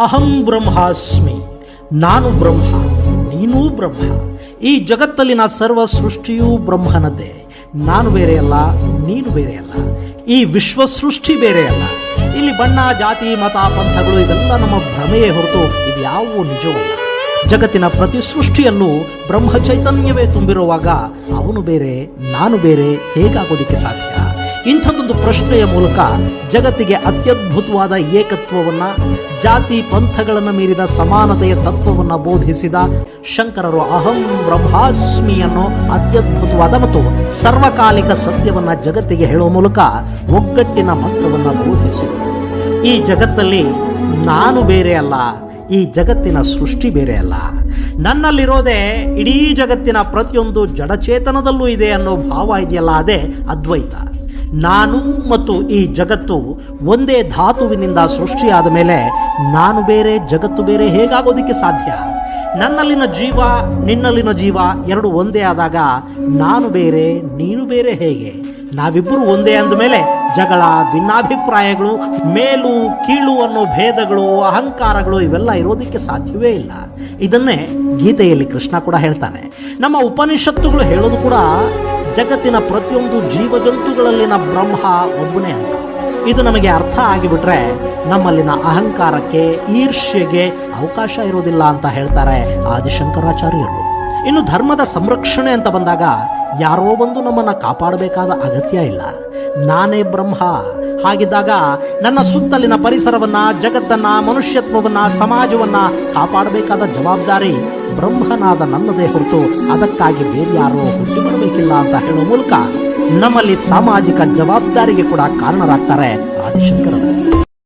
ಅಹಂ ಬ್ರಹ್ಮಾಸ್ಮಿ, ನಾನು ಬ್ರಹ್ಮ, ನೀನೂ ಬ್ರಹ್ಮ. ಈ ಜಗತ್ತಲ್ಲಿನ ಸರ್ವ ಸೃಷ್ಟಿಯೂ ಬ್ರಹ್ಮನದ್ದೇ. ನಾನು ಬೇರೆಯಲ್ಲ, ನೀನು ಬೇರೆಯಲ್ಲ. ಈ ವಿಶ್ವ ಸೃಷ್ಟಿ ಬೇರೆಯಲ್ಲ. ಇಲ್ಲಿ ಬಣ್ಣ, ಜಾತಿ, ಮತ, ಪಂಥಗಳು ಇದೆಲ್ಲ ನಮ್ಮ ಭ್ರಮೆಯೇ ಹೊರತು ಇದ್ಯಾವೂ ನಿಜವಲ್ಲ. ಜಗತ್ತಿನ ಪ್ರತಿ ಸೃಷ್ಟಿಯಲ್ಲೂ ಬ್ರಹ್ಮ ಚೈತನ್ಯವೇ ತುಂಬಿರುವಾಗ ಅವನು ಬೇರೆ, ನಾನು ಬೇರೆ ಹೇಗಾಗೋದಿಕ್ಕೆ ಸಾಧ್ಯ? ಇಂಥದ್ದೊಂದು ಪ್ರಶ್ನೆಯ ಮೂಲಕ ಜಗತ್ತಿಗೆ ಅತ್ಯದ್ಭುತವಾದ ಏಕತ್ವವನ್ನು, ಜಾತಿ ಪಂಥಗಳನ್ನು ಮೀರಿದ ಸಮಾನತೆಯ ತತ್ವವನ್ನು ಬೋಧಿಸಿದ ಶಂಕರರು ಅಹಂ ಬ್ರಹ್ಮಾಸ್ಮಿ ಅನ್ನೋ ಅತ್ಯದ್ಭುತವಾದ ಮತ್ತು ಸರ್ವಕಾಲಿಕ ಸತ್ಯವನ್ನು ಜಗತ್ತಿಗೆ ಹೇಳುವ ಮೂಲಕ ಒಗ್ಗಟ್ಟಿನ ಮಂತ್ರವನ್ನು ಬೋಧಿಸಿದರು. ಈ ಜಗತ್ತಲ್ಲಿ ನಾನು ಬೇರೆ ಅಲ್ಲ, ಈ ಜಗತ್ತಿನ ಸೃಷ್ಟಿ ಬೇರೆ ಅಲ್ಲ. ನನ್ನಲ್ಲಿರೋದೇ ಇಡೀ ಜಗತ್ತಿನ ಪ್ರತಿಯೊಂದು ಜಡಚೇತನದಲ್ಲೂ ಇದೆ ಅನ್ನೋ ಭಾವ ಇದೆಯಲ್ಲ, ಅದೇ ಅದ್ವೈತ. ನಾನು ಮತ್ತು ಈ ಜಗತ್ತು ಒಂದೇ ಧಾತುವಿನಿಂದ ಸೃಷ್ಟಿಯಾದ ಮೇಲೆ ನಾನು ಬೇರೆ, ಜಗತ್ತು ಬೇರೆ ಹೇಗಾಗೋದಿಕ್ಕೆ ಸಾಧ್ಯ? ನನ್ನಲ್ಲಿನ ಜೀವ, ನಿನ್ನಲ್ಲಿನ ಜೀವ ಎರಡು ಒಂದೇ ಆದಾಗ ನಾನು ಬೇರೆ, ನೀನು ಬೇರೆ ಹೇಗೆ? ನಾವಿಬ್ಬರು ಒಂದೇ ಅಂದಮೇಲೆ ಜಗಳ, ಭಿನ್ನಾಭಿಪ್ರಾಯಗಳು, ಮೇಲು ಕೀಳು ಅನ್ನೋ ಭೇದಗಳು, ಅಹಂಕಾರಗಳು ಇವೆಲ್ಲ ಇರೋದಕ್ಕೆ ಸಾಧ್ಯವೇ ಇಲ್ಲ. ಇದನ್ನೇ ಗೀತೆಯಲ್ಲಿ ಕೃಷ್ಣ ಕೂಡ ಹೇಳ್ತಾನೆ. ನಮ್ಮ ಉಪನಿಷತ್ತುಗಳು ಹೇಳೋದು ಕೂಡ ಜಗತ್ತಿನ ಪ್ರತಿಯೊಂದು ಜೀವಜಂತುಗಳಲ್ಲಿನ ಬ್ರಹ್ಮ ಒಬ್ಬನೇ ಅಂತ. ಇದು ನಮಗೆ ಅರ್ಥ ಆಗಿಬಿಟ್ರೆ ನಮ್ಮಲ್ಲಿನ ಅಹಂಕಾರಕ್ಕೆ, ಈರ್ಷ್ಯೆಗೆ ಅವಕಾಶ ಇರೋದಿಲ್ಲ ಅಂತ ಹೇಳ್ತಾರೆ ಆದಿಶಂಕರಾಚಾರ್ಯರು. ಇನ್ನು ಧರ್ಮದ ಸಂರಕ್ಷಣೆ ಅಂತ ಬಂದಾಗ ಯಾರೋ ಬಂದು ನಮ್ಮನ್ನು ಕಾಪಾಡಬೇಕಾದ ಅಗತ್ಯ ಇಲ್ಲ. ನಾನೇ ಬ್ರಹ್ಮ. ಹಾಗಿದ್ದಾಗ ನನ್ನ ಸುತ್ತಲಿನ ಪರಿಸರವನ್ನ, ಜಗತ್ತನ್ನ, ಮನುಷ್ಯತ್ವವನ್ನ, ಸಮಾಜವನ್ನ ಕಾಪಾಡಬೇಕಾದ ಜವಾಬ್ದಾರಿ ಬ್ರಹ್ಮನಾದ ನನ್ನದೇ ಹೊರತು ಅದಕ್ಕಾಗಿ ಬೇರೆ ಯಾರೋ ಹುಟ್ಟಿ ಬರಬೇಕಿಲ್ಲ ಅಂತ ಹೇಳುವ ಮೂಲಕ ನಮ್ಮಲ್ಲಿ ಸಾಮಾಜಿಕ ಜವಾಬ್ದಾರಿಗೆ ಕೂಡ ಕಾರಣರಾಗ್ತಾರೆ ಆದಿಶಂಕರರು.